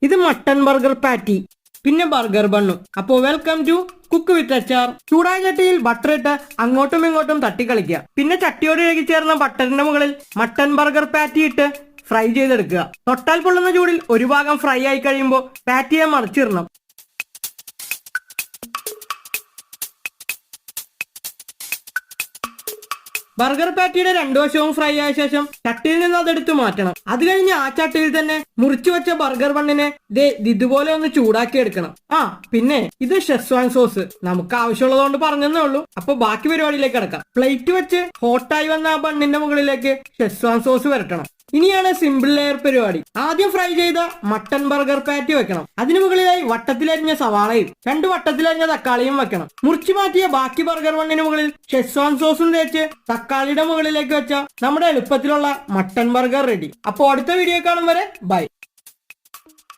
ഇത് mutton burger patty, പിന്നെ burger ബണ്ണും. അപ്പോ വെൽക്കം ടു കുക്ക് വിത്ത് അച്ചാർ. ചൂടായ ചട്ടിയിൽ ബട്ടർ ഇട്ട് അങ്ങോട്ടും ഇങ്ങോട്ടും തട്ടിക്കളിക്കുക. പിന്നെ ചട്ടിയോട് ഇഴകി ചേർന്ന ബട്ടറിന്റെ മുകളിൽ മട്ടൺ ബർഗർ പാറ്റി ഇട്ട് ഫ്രൈ ചെയ്തെടുക്കുക. തൊട്ടാൽ പൊള്ളുന്ന ചൂടിൽ ഒരു ഭാഗം ഫ്രൈ ആയി കഴിയുമ്പോൾ പാറ്റിയെ മറിച്ചിടണം. ബർഗർ പാറ്റിയുടെ രണ്ടു വശവും ഫ്രൈ ആയ ശേഷം ചട്ടിയിൽ നിന്ന് അതെടുത്ത് മാറ്റണം. അത് കഴിഞ്ഞ് ആ ചട്ടിയിൽ തന്നെ മുറിച്ചു വെച്ച ബർഗർ ബണ്ണിനെ ഇതുപോലെ ഒന്ന് ചൂടാക്കി എടുക്കണം. പിന്നെ ഇത് ഷെസ്വാൻ സോസ് നമുക്ക് ആവശ്യമുള്ളതുകൊണ്ട് പറഞ്ഞതേ ഉള്ളൂ. അപ്പൊ ബാക്കി പരിപാടിയിലേക്ക് കിടക്കാം. പ്ലേറ്റ് വെച്ച് ഹോട്ടായി വന്ന ആ ബണ്ണിന്റെ മുകളിലേക്ക് ഷെസ്വാൻ സോസ് വരട്ടണം. ഇനിയാണ് സിമ്പിൾ ലെയർ പരിപാടി. ആദ്യം ഫ്രൈ ചെയ്ത മട്ടൺ ബർഗർ പാറ്റി വെക്കണം. അതിനു മുകളിലായി വട്ടത്തിലരിഞ്ഞ സവാളയും 2 വട്ടത്തിലരിഞ്ഞ തക്കാളിയും വെക്കണം. മുറിച്ചു മാറ്റിയ ബാക്കി ബർഗർ ബണ്ണിന് മുകളിൽ ഷെസ്വാൻ സോസും തേച്ച് തക്കാളിയുടെ മുകളിലേക്ക് വെച്ച നമ്മുടെ എളുപ്പത്തിലുള്ള മട്ടൺ ബർഗർ റെഡി. അപ്പോൾ അടുത്ത വീഡിയോ കാണും വരെ ബൈ.